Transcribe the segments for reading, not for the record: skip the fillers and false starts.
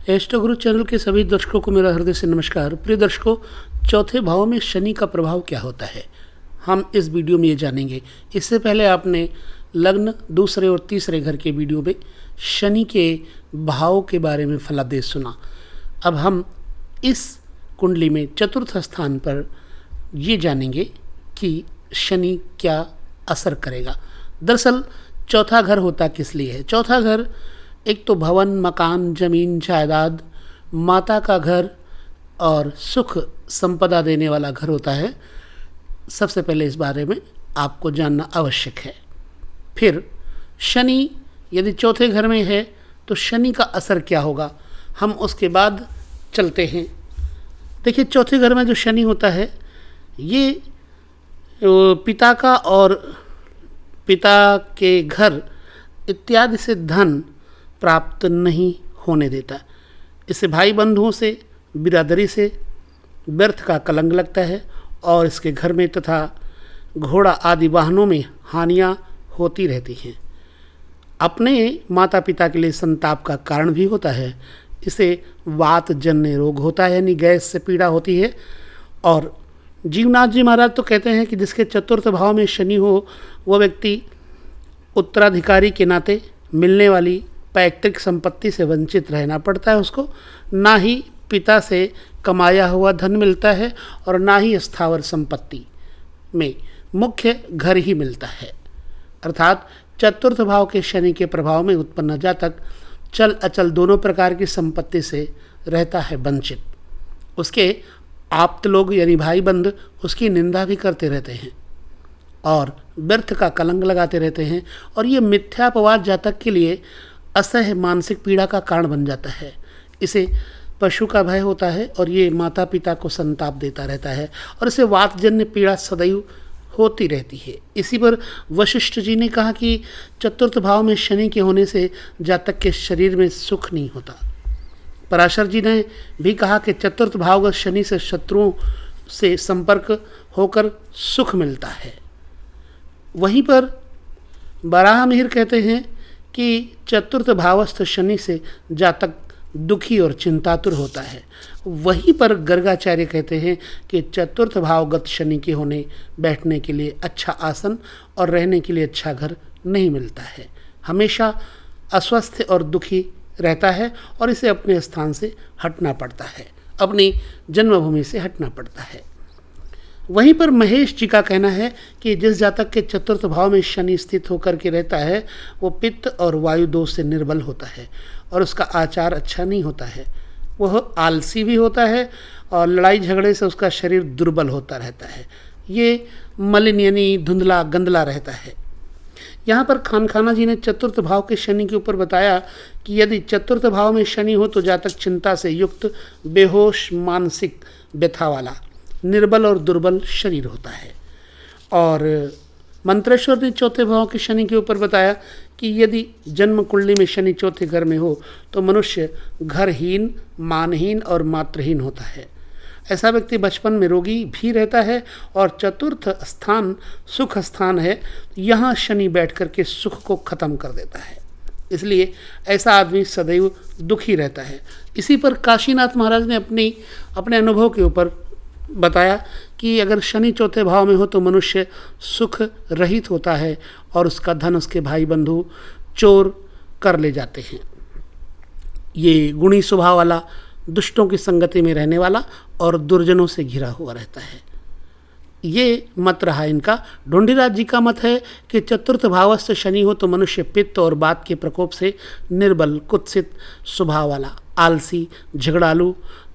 Astro गुरु channel के सभी दर्शकों को मेरा हृदय से नमस्कार। प्रिय दर्शकों, चौथे भाव में शनि का प्रभाव क्या होता है, हम इस वीडियो में ये जानेंगे। इससे पहले आपने लग्न, दूसरे और तीसरे घर के वीडियो में शनि के भाव के बारे में फलादेश सुना। अब हम इस कुंडली में चतुर्थ स्थान पर ये जानेंगे कि शनि क्या असर करेगा। दरअसल चौथा घर होता किस लिए है? चौथा घर एक तो भवन, मकान, जमीन, जायदाद, माता का घर और सुख संपदा देने वाला घर होता है। सबसे पहले इस बारे में आपको जानना आवश्यक है। फिर शनि यदि चौथे घर में है तो शनि का असर क्या होगा, हम उसके बाद चलते हैं। देखिए, चौथे घर में जो शनि होता है ये पिता का और पिता के घर इत्यादि से धन प्राप्त नहीं होने देता। इससे भाई बंधुओं से, बिरादरी से व्यर्थ का कलंक लगता है और इसके घर में तथा घोड़ा आदि वाहनों में हानियां होती रहती हैं। अपने माता पिता के लिए संताप का कारण भी होता है। इसे वात जन्य रोग होता है, यानी गैस से पीड़ा होती है। और जीवनाथ जी महाराज तो कहते हैं कि जिसके चतुर्थ भाव में शनि हो वह व्यक्ति उत्तराधिकारी के नाते मिलने वाली पैतृक संपत्ति से वंचित रहना पड़ता है उसको। ना ही पिता से कमाया हुआ धन मिलता है और ना ही स्थावर संपत्ति में मुख्य घर ही मिलता है। अर्थात चतुर्थ भाव के शनि के प्रभाव में उत्पन्न जातक चल अचल दोनों प्रकार की संपत्ति से रहता है वंचित। उसके आप्त लोग यानी भाई बंध उसकी निंदा भी करते रहते हैं और व्यर्थ का कलंक लगाते रहते हैं, और ये मिथ्यापवाद जातक के लिए असह्य मानसिक पीड़ा का कारण बन जाता है। इसे पशु का भय होता है और ये माता पिता को संताप देता रहता है और इसे वातजन्य पीड़ा सदैव होती रहती है। इसी पर वशिष्ठ जी ने कहा कि चतुर्थ भाव में शनि के होने से जातक के शरीर में सुख नहीं होता। पराशर जी ने भी कहा कि चतुर्थ भावगत शनि से शत्रुओं से संपर्क होकर सुख मिलता है। वहीं पर बराह मिहिर कहते हैं कि चतुर्थ भावस्थ शनि से जातक दुखी और चिंतातुर होता है। वहीं पर गर्गाचार्य कहते हैं कि चतुर्थ भावगत शनि के होने बैठने के लिए अच्छा आसन और रहने के लिए अच्छा घर नहीं मिलता है। हमेशा अस्वस्थ और दुखी रहता है और इसे अपने स्थान से हटना पड़ता है, अपनी जन्मभूमि से हटना पड़ता है। वहीं पर महेश जी का कहना है कि जिस जातक के चतुर्थ भाव में शनि स्थित होकर के रहता है वो पित्त और वायु दोष से निर्बल होता है और उसका आचार अच्छा नहीं होता है। वह आलसी भी होता है और लड़ाई झगड़े से उसका शरीर दुर्बल होता रहता है। ये मलिन यानी धुंधला गंदला रहता है। यहाँ पर खानखाना जी ने चतुर्थ भाव के शनि के ऊपर बताया कि यदि चतुर्थ भाव में शनि हो तो जातक चिंता से युक्त, बेहोश, मानसिक व्यथा वाला, निर्बल और दुर्बल शरीर होता है। और मंत्रेश्वर ने चौथे भाव के शनि के ऊपर बताया कि यदि जन्म कुंडली में शनि चौथे घर में हो तो मनुष्य घरहीन, मानहीन और मातृहीन होता है। ऐसा व्यक्ति बचपन में रोगी भी रहता है और चतुर्थ स्थान सुख स्थान है, यहाँ शनि बैठ कर के सुख को खत्म कर देता है। इसलिए ऐसा आदमी सदैव दुखी रहता है। इसी पर काशीनाथ महाराज ने अपने अनुभव के ऊपर बताया कि अगर शनि चौथे भाव में हो तो मनुष्य सुख रहित होता है और उसका धन उसके भाई बंधु चोर कर ले जाते हैं। ये गुणी स्वभाव वाला, दुष्टों की संगति में रहने वाला और दुर्जनों से घिरा हुआ रहता है। ये मत रहा इनका। ढूंढीराज जी का मत है कि चतुर्थ भावस्थ शनि हो तो मनुष्य पित्त और वात के प्रकोप से निर्बल, कुत्सित स्वभाव वाला, आलसी, झगड़ालू,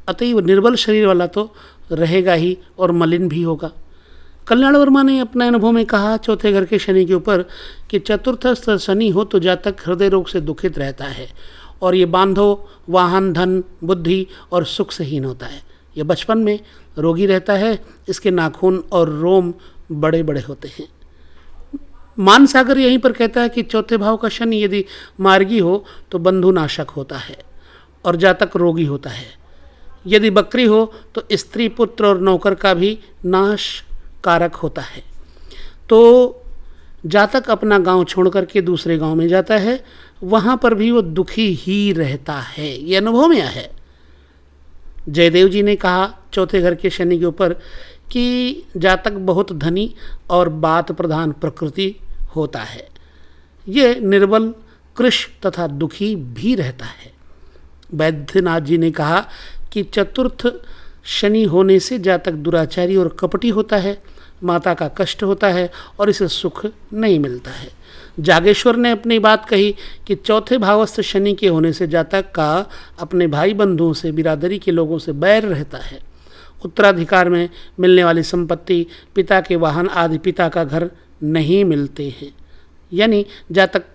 अतएव निर्बल शरीर वाला तो रहेगा ही और मलिन भी होगा। कल्याण वर्मा ने अपने अनुभव में कहा चौथे घर के शनि के ऊपर कि चतुर्थस्थ शनि हो तो जातक हृदय रोग से दुखित रहता है और ये बांधो, वाहन, धन, बुद्धि और सुख से हीन होता है। ये बचपन में रोगी रहता है। इसके नाखून और रोम बड़े बड़े होते हैं। मानसागर यहीं पर कहता है कि चौथे भाव का शनि यदि मार्गी हो तो बंधु नाशक होता है और जातक रोगी होता है। यदि बकरी हो तो स्त्री, पुत्र और नौकर का भी नाश कारक होता है। तो जातक अपना गांव छोड़ करके दूसरे गांव में जाता है, वहाँ पर भी वो दुखी ही रहता है। ये अनुभव में है। जयदेव जी ने कहा चौथे घर के शनि के ऊपर कि जातक बहुत धनी और बात प्रधान प्रकृति होता है। ये निर्बल, कृश तथा दुखी भी रहता है। वैद्यनाथ जी ने कहा कि चतुर्थ शनि होने से जातक दुराचारी और कपटी होता है, माता का कष्ट होता है और इसे सुख नहीं मिलता है। जागेश्वर ने अपनी बात कही कि चौथे भावस्थ शनि के होने से जातक का अपने भाई बंधुओं से, बिरादरी के लोगों से बैर रहता है। उत्तराधिकार में मिलने वाली संपत्ति, पिता के वाहन आदि, पिता का घर नहीं मिलते हैं। यानी जातक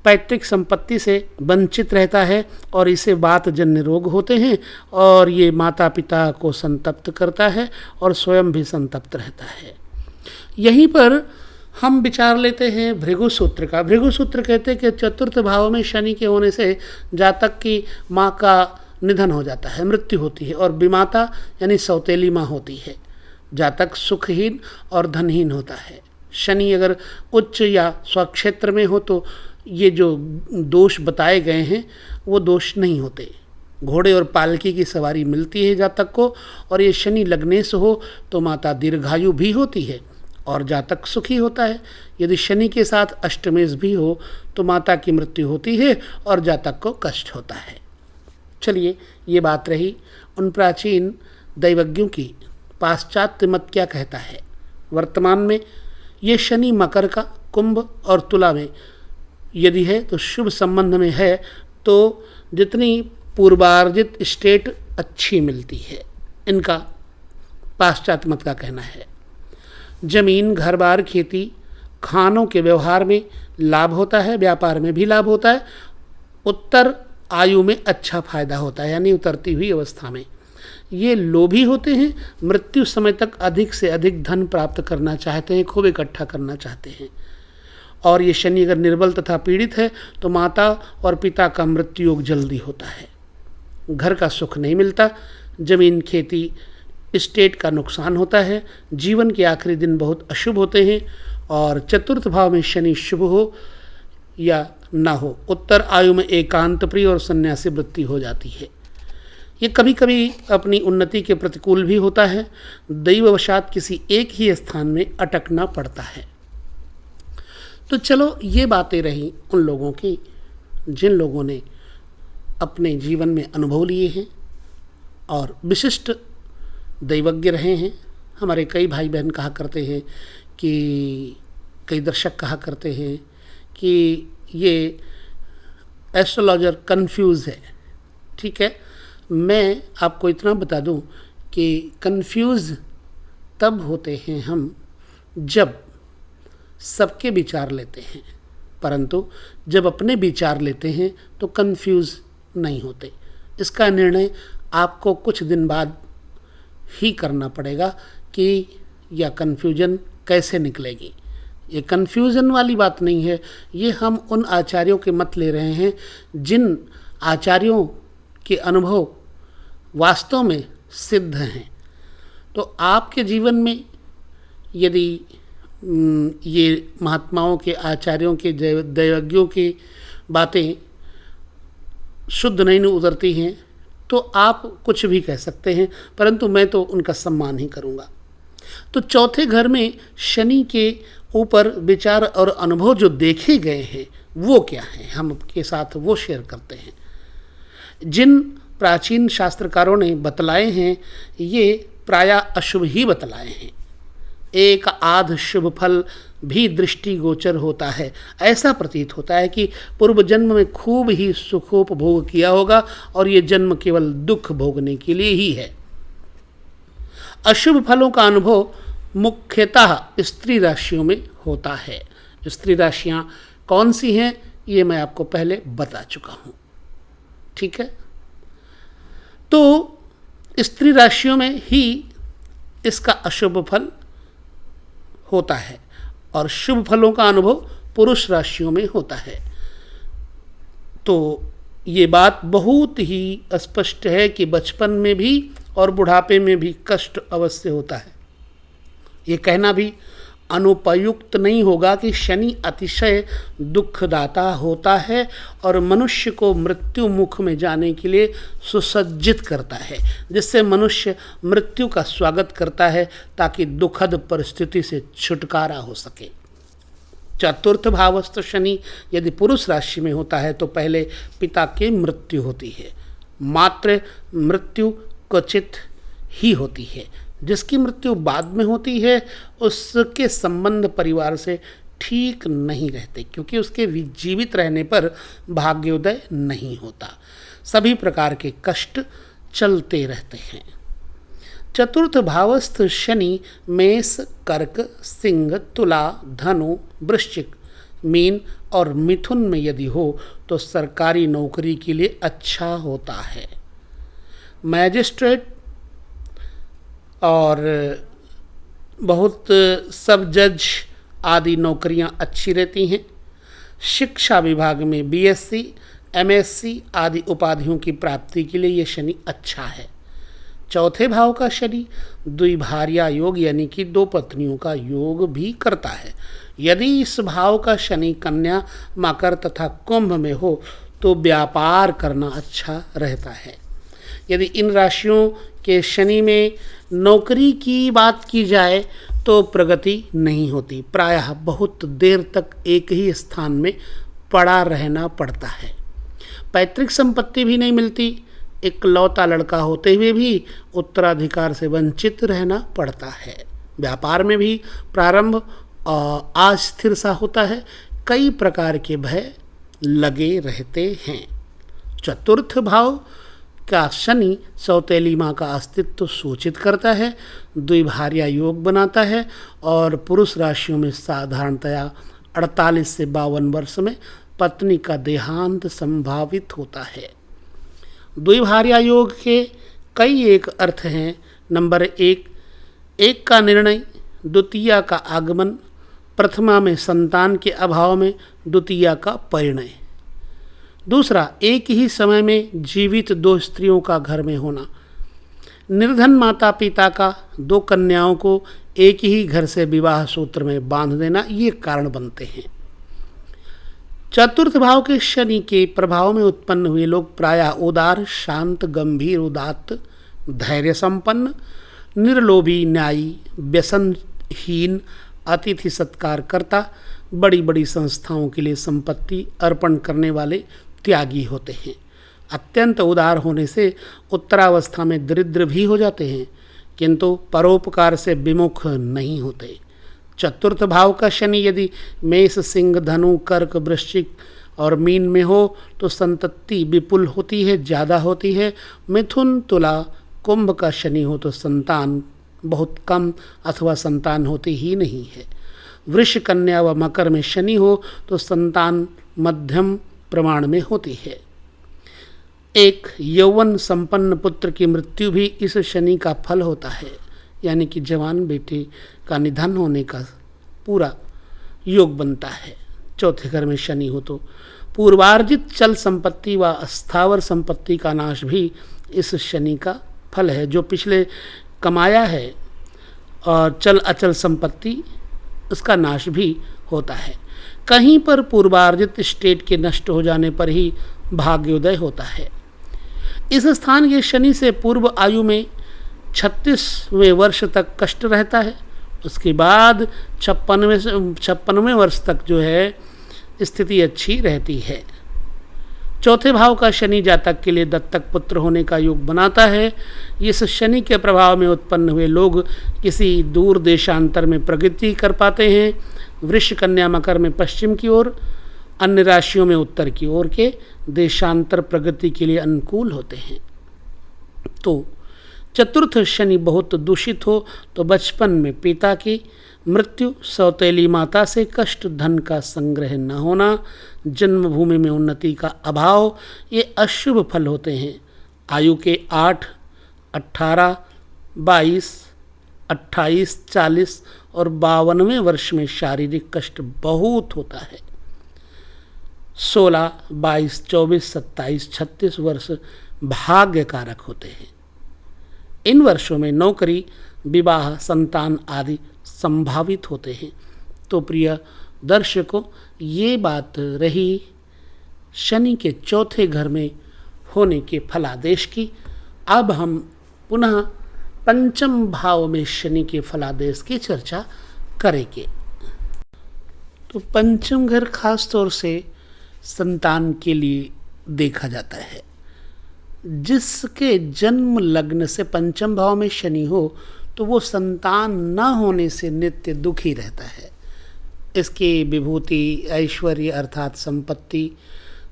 पैतृक संपत्ति से वंचित रहता है और इसे वात जन्य रोग होते हैं और ये माता पिता को संतप्त करता है और स्वयं भी संतप्त रहता है। यहीं पर हम विचार लेते हैं भृगु सूत्र का। भृगु सूत्र कहते हैं कि चतुर्थ भाव में शनि के होने से जातक की माँ का निधन हो जाता है, मृत्यु होती है और विमाता यानी सौतेली माँ होती है। जातक सुखहीन और धनहीन होता है। शनि अगर उच्च या स्वक्षेत्र में हो तो ये जो दोष बताए गए हैं वो दोष नहीं होते। घोड़े और पालकी की सवारी मिलती है जातक को, और ये शनि लगने से हो तो माता दीर्घायु भी होती है और जातक सुखी होता है। यदि शनि के साथ अष्टमेश भी हो तो माता की मृत्यु होती है और जातक को कष्ट होता है। चलिए, ये बात रही उन प्राचीन दैवज्ञों की। पाश्चात्य मत क्या कहता है? वर्तमान में ये शनि मकर का, कुंभ और तुला में यदि है तो शुभ संबंध में है तो जितनी पूर्वार्जित स्टेट अच्छी मिलती है, इनका पाश्चात्य मत का कहना है। जमीन, घर बार, खेती, खानों के व्यवहार में लाभ होता है, व्यापार में भी लाभ होता है। उत्तर आयु में अच्छा फायदा होता है, यानी उतरती हुई अवस्था में। ये लोभी होते हैं, मृत्यु समय तक अधिक से अधिक धन प्राप्त करना चाहते हैं, खूब इकट्ठा करना चाहते हैं। और ये शनि अगर निर्बल तथा पीड़ित है तो माता और पिता का मृत्यु योग जल्दी होता है। घर का सुख नहीं मिलता, जमीन, खेती, स्टेट का नुकसान होता है। जीवन के आखिरी दिन बहुत अशुभ होते हैं। और चतुर्थ भाव में शनि शुभ हो या ना हो, उत्तर आयु में एकांत प्रिय और सन्यासी वृत्ति हो जाती है। ये कभी कभी अपनी उन्नति के प्रतिकूल भी होता है। दैववशात किसी एक ही स्थान में अटकना पड़ता है। तो चलो, ये बातें रही उन लोगों की जिन लोगों ने अपने जीवन में अनुभव लिए हैं और विशिष्ट दैवज्ञ रहे हैं। हमारे कई भाई बहन कहा करते हैं कि, कई दर्शक कहा करते हैं कि ये एस्ट्रोलॉजर कंफ्यूज है। ठीक है, मैं आपको इतना बता दूं कि कंफ्यूज तब होते हैं हम जब सबके विचार लेते हैं, परंतु जब अपने विचार लेते हैं तो कंफ्यूज नहीं होते। इसका निर्णय आपको कुछ दिन बाद ही करना पड़ेगा कि यह कन्फ्यूजन कैसे निकलेगी। ये कन्फ्यूजन वाली बात नहीं है, ये हम उन आचार्यों के मत ले रहे हैं जिन आचार्यों के अनुभव वास्तव में सिद्ध हैं। तो आपके जीवन में यदि ये महात्माओं के, आचार्यों के, दैवज्ञों की बातें शुद्ध नहीं उतरती हैं तो आप कुछ भी कह सकते हैं, परंतु मैं तो उनका सम्मान ही करूँगा। तो चौथे घर में शनि के ऊपर विचार और अनुभव जो देखे गए हैं वो क्या हैं, हम आपके साथ वो शेयर करते हैं। जिन प्राचीन शास्त्रकारों ने बतलाए हैं ये प्रायः अशुभ ही बतलाए हैं। एक आध शुभ फल भी दृष्टिगोचर होता है। ऐसा प्रतीत होता है कि पूर्व जन्म में खूब ही सुखोपभोग किया होगा और ये जन्म केवल दुख भोगने के लिए ही है। अशुभ फलों का अनुभव मुख्यतः स्त्री राशियों में होता है। स्त्री राशियाँ कौन सी हैं ये मैं आपको पहले बता चुका हूँ। ठीक है, तो स्त्री राशियों में ही इसका अशुभ फल होता है और शुभ फलों का अनुभव पुरुष राशियों में होता है। तो ये बात बहुत ही स्पष्ट है कि बचपन में भी और बुढ़ापे में भी कष्ट अवश्य होता है। ये कहना भी अनुपयुक्त नहीं होगा कि शनि अतिशय दुखदाता होता है और मनुष्य को मृत्यु मुख में जाने के लिए सुसज्जित करता है, जिससे मनुष्य मृत्यु का स्वागत करता है ताकि दुखद परिस्थिति से छुटकारा हो सके। चतुर्थ भावस्थ शनि यदि पुरुष राशि में होता है तो पहले पिता की मृत्यु होती है, मात्र मृत्यु क्वचित ही होती है। जिसकी मृत्यु बाद में होती है उसके संबंध परिवार से ठीक नहीं रहते, क्योंकि उसके जीवित रहने पर भाग्योदय नहीं होता। सभी प्रकार के कष्ट चलते रहते हैं। चतुर्थ भावस्थ शनि मेष, कर्क, सिंह, तुला, धनु, वृश्चिक, मीन और मिथुन में यदि हो तो सरकारी नौकरी के लिए अच्छा होता है। मैजिस्ट्रेट और बहुत सब जज आदि नौकरियां अच्छी रहती हैं। शिक्षा विभाग में बीएससी, एमएससी आदि उपाधियों की प्राप्ति के लिए ये शनि अच्छा है। चौथे भाव का शनि द्विभार्या योग यानी कि दो पत्नियों का योग भी करता है। यदि इस भाव का शनि कन्या, मकर तथा कुंभ में हो तो व्यापार करना अच्छा रहता है। यदि इन राशियों के शनि में नौकरी की बात की जाए तो प्रगति नहीं होती, प्रायः बहुत देर तक एक ही स्थान में पड़ा रहना पड़ता है। पैतृक संपत्ति भी नहीं मिलती, इकलौता लड़का होते हुए भी उत्तराधिकार से वंचित रहना पड़ता है। व्यापार में भी प्रारंभ अस्थिर सा होता है, कई प्रकार के भय लगे रहते हैं। चतुर्थ भाव का शनि सौतेली माँ का अस्तित्व सूचित करता है, द्विभार्या योग बनाता है और पुरुष राशियों में साधारणतया 48 से 52 वर्ष में पत्नी का देहांत संभावित होता है। द्विभार्या योग के कई एक अर्थ हैं। नंबर एक का निर्णय, द्वितीया का आगमन, प्रथमा में संतान के अभाव में द्वितीया का परिणय। दूसरा, एक ही समय में जीवित दो स्त्रियों का घर में होना, निर्धन माता पिता का दो कन्याओं को एक ही घर से विवाह सूत्र में बांध देना, ये कारण बनते हैं। चतुर्थ भाव के शनि के प्रभाव में उत्पन्न हुए लोग प्रायः उदार, शांत, गंभीर, उदात्त, धैर्य संपन्न, निर्लोभी, न्यायी, व्यसनहीन, अतिथि सत्कार करता, बड़ी बड़ी संस्थाओं के लिए संपत्ति अर्पण करने वाले त्यागी होते हैं। अत्यंत उदार होने से उत्तरावस्था में दरिद्र भी हो जाते हैं, किंतु परोपकार से विमुख नहीं होते। चतुर्थ भाव का शनि यदि मेष, सिंह, धनु, कर्क, वृश्चिक और मीन में हो तो संतति विपुल होती है, ज़्यादा होती है। मिथुन, तुला, कुंभ का शनि हो तो संतान बहुत कम अथवा संतान होती ही नहीं है। वृष, कन्या व मकर में शनि हो तो संतान मध्यम प्रमाण में होती है। एक यौवन संपन्न पुत्र की मृत्यु भी इस शनि का फल होता है, यानी कि जवान बेटे का निधन होने का पूरा योग बनता है। चौथे घर में शनि हो तो पूर्वार्जित चल संपत्ति व स्थावर संपत्ति का नाश भी इस शनि का फल है। जो पिछले कमाया है और चल अचल संपत्ति, उसका नाश भी होता है। कहीं पर पूर्वार्जित स्टेट के नष्ट हो जाने पर ही भाग्योदय होता है। इस स्थान के शनि से पूर्व आयु में 36वें वर्ष तक कष्ट रहता है। उसके बाद 56वें वर्ष तक जो है स्थिति अच्छी रहती है। चौथे भाव का शनि जातक के लिए दत्तक पुत्र होने का योग बनाता है। इस शनि के प्रभाव में उत्पन्न हुए लोग किसी दूर देशांतर में प्रगति कर पाते हैं। वृष, कन्या, मकर में पश्चिम की ओर, अन्य राशियों में उत्तर की ओर के देशांतर प्रगति के लिए अनुकूल होते हैं। तो चतुर्थ शनि बहुत दूषित हो तो बचपन में पिता की मृत्यु, सौतेली माता से कष्ट, धन का संग्रह न होना, जन्मभूमि में उन्नति का अभाव, ये अशुभ फल होते हैं। आयु के 8, 18, 22, 28, 40 और 52वें वर्ष में शारीरिक कष्ट बहुत होता है। 16, 22, 24, 27, 36 वर्ष भाग्य कारक होते हैं। इन वर्षों में नौकरी, विवाह, संतान आदि संभावित होते हैं। तो प्रिय दर्शकों, ये बात रही शनि के चौथे घर में होने के फलादेश की। अब हम पुनः पंचम भाव में शनि के फलादेश की चर्चा करेंगे। तो पंचम घर खास तौर से संतान के लिए देखा जाता है। जिसके जन्म लग्न से पंचम भाव में शनि हो तो वो संतान न होने से नित्य दुखी रहता है। इसकी विभूति ऐश्वर्य अर्थात संपत्ति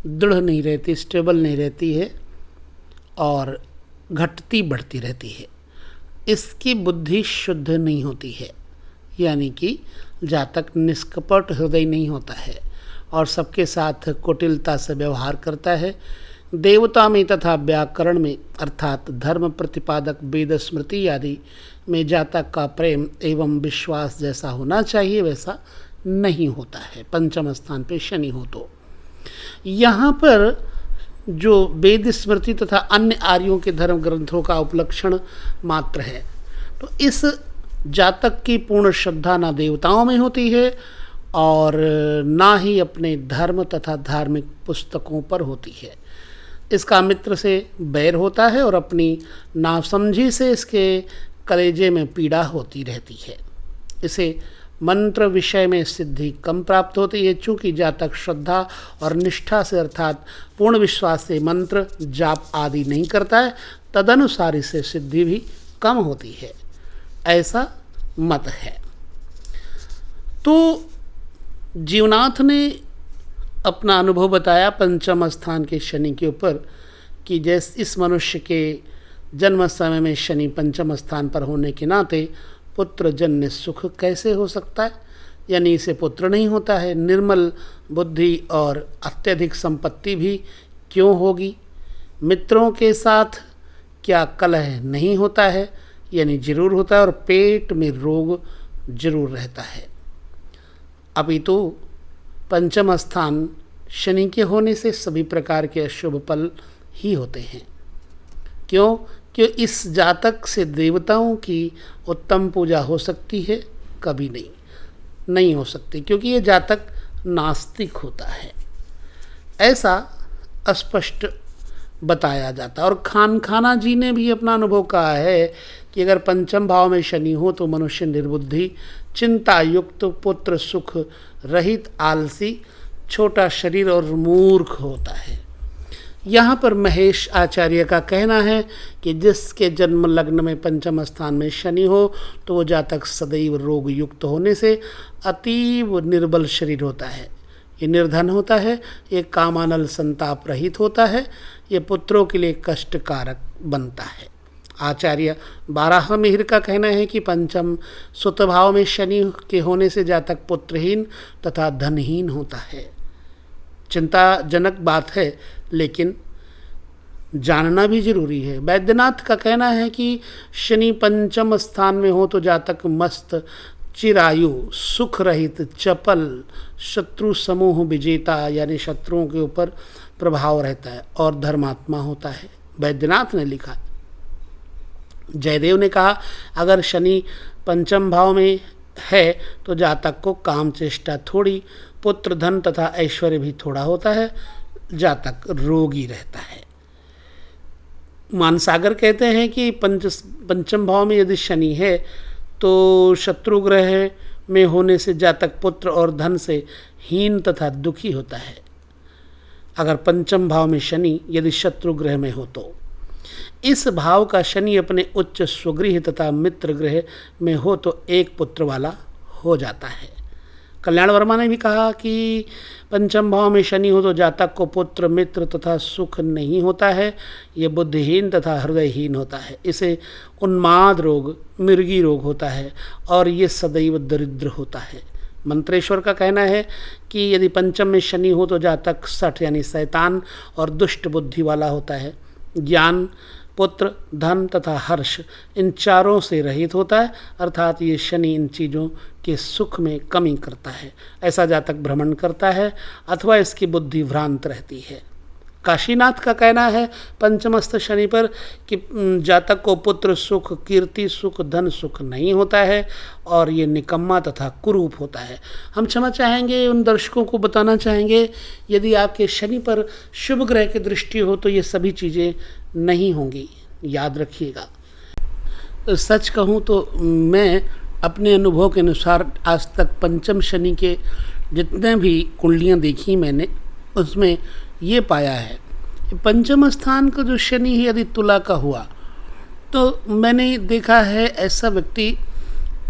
दृढ़ नहीं रहती, स्टेबल नहीं रहती है और घटती बढ़ती रहती है। इसकी बुद्धि शुद्ध नहीं होती है, यानी कि जातक निष्कपट हृदय नहीं होता है और सबके साथ कुटिलता से व्यवहार करता है। देवता में तथा व्याकरण में अर्थात धर्म प्रतिपादक वेद स्मृति आदि में जातक का प्रेम एवं विश्वास जैसा होना चाहिए वैसा नहीं होता है। पंचम स्थान पे शनि हो तो यहाँ पर जो वेद स्मृति तथा अन्य आर्यों के धर्म ग्रंथों का उपलक्षण मात्र है, तो इस जातक की पूर्ण श्रद्धा ना देवताओं में होती है और ना ही अपने धर्म तथा धार्मिक पुस्तकों पर होती है। इसका मित्र से बैर होता है और अपनी नासमझी से इसके कलेजे में पीड़ा होती रहती है। इसे मंत्र विषय में सिद्धि कम प्राप्त होती है, चूँकि जातक श्रद्धा और निष्ठा से अर्थात पूर्ण विश्वास से मंत्र जाप आदि नहीं करता है, तदनुसार इसे सिद्धि भी कम होती है, ऐसा मत है। तो जीवनाथ ने अपना अनुभव बताया पंचम स्थान के शनि के ऊपर कि जैसे इस मनुष्य के जन्म समय में शनि पंचम स्थान पर होने के नाते पुत्र जन्य सुख कैसे हो सकता है, यानी इसे पुत्र नहीं होता है। निर्मल बुद्धि और अत्यधिक संपत्ति भी क्यों होगी। मित्रों के साथ क्या कलह नहीं होता है, यानी जरूर होता है। और पेट में रोग जरूर रहता है। अभी तो पंचम स्थान शनि के होने से सभी प्रकार के अशुभ फल ही होते हैं। क्यों? कि इस जातक से देवताओं की उत्तम पूजा हो सकती है? कभी नहीं हो सकती, क्योंकि ये जातक नास्तिक होता है, ऐसा स्पष्ट बताया जाता है। और खाना जी ने भी अपना अनुभव कहा है कि अगर पंचम भाव में शनि हो तो मनुष्य निर्बुद्धि, चिंता युक्त, पुत्र सुख रहित, आलसी, छोटा शरीर और मूर्ख होता है। यहाँ पर महेश आचार्य का कहना है कि जिसके जन्म लग्न में पंचम स्थान में शनि हो तो वो जातक सदैव रोग युक्त होने से अतीव निर्बल शरीर होता है, ये निर्धन होता है, ये कामानल संताप रहित होता है, ये पुत्रों के लिए कष्टकारक बनता है। आचार्य बारह मिहिर का कहना है कि पंचम सुत भाव में शनि के होने से जातक पुत्रहीन तथा धनहीन होता है। चिंताजनक बात है, लेकिन जानना भी जरूरी है। वैद्यनाथ का कहना है कि शनि पंचम स्थान में हो तो जातक मस्त, चिरायु, सुख रहित, चपल, शत्रु समूह विजेता, यानी शत्रुओं के ऊपर प्रभाव रहता है और धर्मात्मा होता है। वैद्यनाथ ने लिखा। जयदेव ने कहा अगर शनि पंचम भाव में है तो जातक को काम चेष्टा थोड़ी, पुत्र धन तथा ऐश्वर्य भी थोड़ा होता है, जातक रोगी रहता है। मानसागर कहते हैं कि पंचम भाव में यदि शनि है तो शत्रु ग्रह में होने से जातक पुत्र और धन से हीन तथा दुखी होता है। अगर पंचम भाव में शनि यदि शत्रु ग्रह में हो तो इस भाव का शनि अपने उच्च स्वगृह तथा मित्र ग्रह में हो तो एक पुत्र वाला हो जाता है। कल्याण वर्मा ने भी कहा कि पंचम भाव में शनि हो तो जातक को पुत्र, मित्र तथा सुख नहीं होता है, ये बुद्धिहीन तथा हृदयहीन होता है, इसे उन्माद रोग, मिर्गी रोग होता है और ये सदैव दरिद्र होता है। मंत्रेश्वर का कहना है कि यदि पंचम में शनि हो तो जातक सठ यानी शैतान और दुष्ट बुद्धि वाला होता है। ज्ञान, पुत्र, धन तथा हर्ष इन चारों से रहित होता है, अर्थात ये शनि इन चीज़ों के सुख में कमी करता है। ऐसा जातक भ्रमण करता है अथवा इसकी बुद्धि भ्रांत रहती है। काशीनाथ का कहना है पंचमस्थ शनि पर कि जातक को पुत्र सुख, कीर्ति सुख, धन सुख नहीं होता है और ये निकम्मा तथा कुरूप होता है। हम क्षमा चाहेंगे, उन दर्शकों को बताना चाहेंगे, यदि आपके शनि पर शुभ ग्रह की दृष्टि हो तो ये सभी चीज़ें नहीं होंगी, याद रखिएगा। सच कहूँ तो मैं अपने अनुभव के अनुसार आज तक पंचम शनि के जितने भी कुंडलियाँ देखी मैंने, उसमें ये पाया है पंचम स्थान का जो शनि है यदि तुला का हुआ तो मैंने देखा है ऐसा व्यक्ति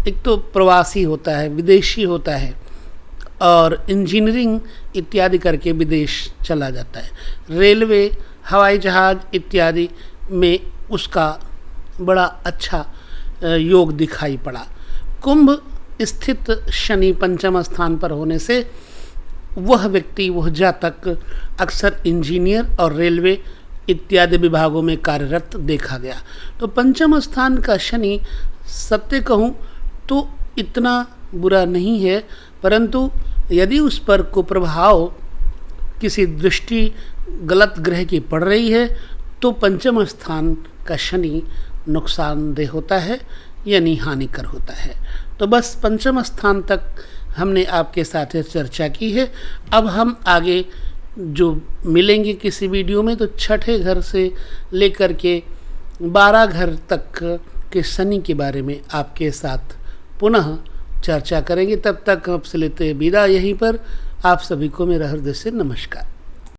एक तो प्रवासी होता है, विदेशी होता है और इंजीनियरिंग इत्यादि करके विदेश चला जाता है। रेलवे, हवाई जहाज़ इत्यादि में उसका बड़ा अच्छा योग दिखाई पड़ा। कुंभ स्थित शनि पंचम स्थान पर होने से वह व्यक्ति, वह जातक अक्सर इंजीनियर और रेलवे इत्यादि विभागों में कार्यरत देखा गया। तो पंचम स्थान का शनि सत्य कहूँ तो इतना बुरा नहीं है, परंतु यदि उस पर कुप्रभाव किसी दृष्टि गलत ग्रह की पड़ रही है तो पंचम स्थान का शनि नुकसानदेह होता है यानी हानिकर होता है। तो बस पंचम स्थान तक हमने आपके साथ चर्चा की है। अब हम आगे जो मिलेंगे किसी वीडियो में तो छठे घर से लेकर के 12 घर तक के शनि के बारे में आपके साथ पुनः चर्चा करेंगे। तब तक आपसे लेते हैं विदा यहीं पर। आप सभी को मेरा हृदय से नमस्कार।